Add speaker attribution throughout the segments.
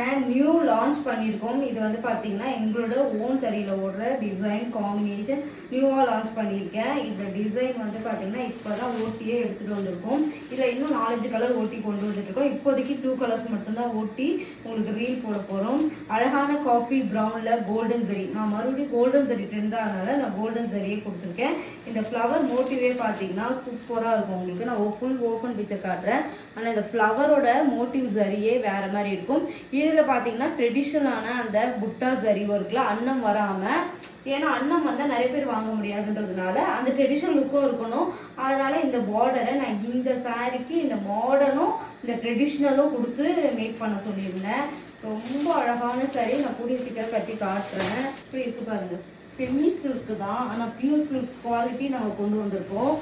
Speaker 1: நாங்கள் new launch பண்ணியிருக்கோம். இது வந்து பார்த்தீங்கன்னா எங்களோட ஓன் தறியில் ஓடுற டிசைன் காம்பினேஷன் நியூவாக லான்ச் பண்ணியிருக்கேன். இந்த டிசைன் வந்து பார்த்தீங்கன்னா இப்போ தான் ஓட்டியே எடுத்துகிட்டு வந்திருக்கோம். இதில் இன்னும் 4-5 கலர் ஓட்டி கொண்டு வந்துட்டுருக்கோம். இப்போதைக்கு 2 கலர்ஸ் மட்டும்தான் ஓட்டி உங்களுக்கு ரீல் போட போகிறோம். அழகான காஃபி ப்ரௌனில் கோல்டன் ஜரி. நான் மறுபடியும் கோல்டன் ஜரி ட்ரெண்டாக நான் கோல்டன் ஜரியே கொடுத்துருக்கேன். இந்த ஃப்ளவர் மோட்டிவே பார்த்தீங்கன்னா சூப்பராக இருக்கும். உங்களுக்கு நான் ஃபுல் ஓப்பன் பிக்சர் காட்டுறேன். ஆனால் இந்த ஃப்ளவரோட மோட்டிவ் ஜரியே வேறு மாதிரி இருக்கும். இதில் பார்த்தீங்கன்னா ட்ரெடிஷ்னலான அந்த புட்டா ஜரி ஒர்க்கில் அன்னம் வராமல், ஏன்னா அன்னம் வந்தால் நிறைய பேர் வாங்க முடியாதுன்றதுனால அந்த ட்ரெடிஷ்னல் லுக்கும் இருக்கணும். அதனால் இந்த பார்டரை நான் இந்த சாரீக்கு இந்த மாடர்னும் இந்த ட்ரெடிஷ்னலும் கொடுத்து மேக் பண்ண சொல்லியிருந்தேன். ரொம்ப அழகான சாரீ. நான் கூடிய சீக்கிரம் கட்டி காட்டுறேன். இப்படி இருக்கு பாருங்கள். செமி சில்க்கு தான், ஆனால் பியூர் சில்க் குவாலிட்டி நாங்கள் கொண்டு வந்திருக்கோம்.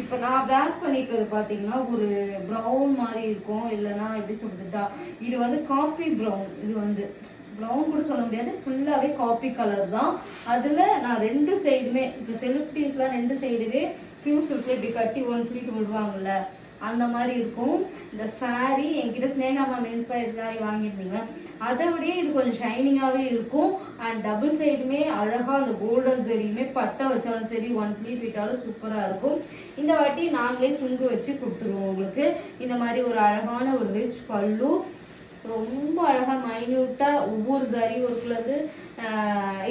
Speaker 1: இப்போ நான் வேர் பண்ணிக்கிறது பார்த்தீங்கன்னா ஒரு ப்ரௌன் மாதிரி இருக்கும், இல்லைன்னா எப்படி சொல்றதுட்டா, இது வந்து காஃபி ப்ரௌன். இது வந்து ப்ரௌன் கூட சொல்ல முடியாது, ஃபுல்லாகவே காஃபி கலர் தான். அதில் நான் 2 சைடுமே இப்போ செல்ஃப் டீஸ்லாம் 2 சைடுவே பியூர் சில்க் இப்படி கட்டி 1 ஃபிளீட் விடுவாங்கல்ல, அந்த மாதிரி இருக்கும். இந்த சாரீ என்கிட்ட ஸ்னேகாமா இன்ஸ்பயர் சாரீ வாங்கியிருந்தீங்க, அதை விடையே இது கொஞ்சம் ஷைனிங்காகவே இருக்கும். அண்ட் டபுள் சைடுமே அழகாக அந்த கோல்டன் சரியுமே பட்டை வச்சாலும் சரி 1 ஃபிளீட் விட்டாலும் சூப்பராக இருக்கும். இந்த வாட்டி நாங்களே சுங்கு வச்சு கொடுத்துருவோம் உங்களுக்கு. இந்த மாதிரி ஒரு அழகான ஒரு ரிச் பல்லு, ரொம்ப அழகாக மைன்யூட்டாக ஒவ்வொரு சாரி ஒர்க்லேருந்து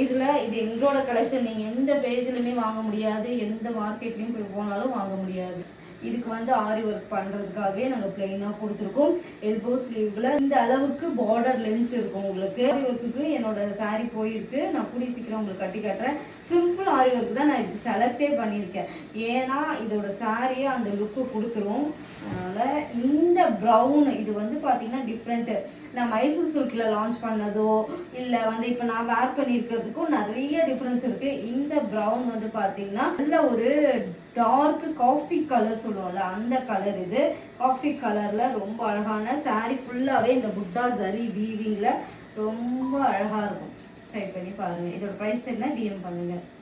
Speaker 1: இதில் இது எங்களோட கலெக்ஷன். நீங்கள் எந்த பேஜ்லையுமே வாங்க முடியாது, எந்த மார்க்கெட்லேயும் போய் போனாலும் வாங்க முடியாது. இதுக்கு வந்து ஆரி ஒர்க் பண்ணுறதுக்காகவே நாங்கள் பிளெயினாக கொடுத்துருக்கோம். எல்போ ஸ்லீவ்ல இந்த அளவுக்கு பார்டர் லென்த் இருக்கும் உங்களுக்கு. ஆரி ஒர்க்குக்கு என்னோட சாரீ போயிருக்கு. நான் கூடிய சீக்கிரம் உங்களுக்கு கட்டி காட்டுறேன். சிம்பிள் ஆரி ஒர்க் தான் நான் இது செலக்டே பண்ணியிருக்கேன். ஏன்னா இதோட சாரியை அந்த லுக்கு கொடுத்துரும். அதனால் இந்த ப்ரௌன் இது வந்து பார்த்தீங்கன்னா டிஃப்ரெண்ட்டு. நான் மைசூர் சில்கில் லான்ச் பண்ணதோ இல்லை வந்து இப்போ நான் வேர் பண்ணியிருக்கிறதுக்கும் நிறைய டிஃப்ரென்ஸ் இருக்குது. இந்த ப்ரௌன் வந்து பார்த்தீங்கன்னா நல்ல ஒரு டார்க் காஃபி கலர் சொல்லுவோம்ல, அந்த கலர். இது காஃபி கலரில் ரொம்ப அழகான சாரீ ஃபுல்லாகவே இந்த புட்டா ஜரி வீவிங்கில் ரொம்ப அழகாக இருக்கும். ட்ரை பண்ணி பாருங்கள். இதோட ப்ரைஸ் என்ன டிஎம் பண்ணுங்கள்.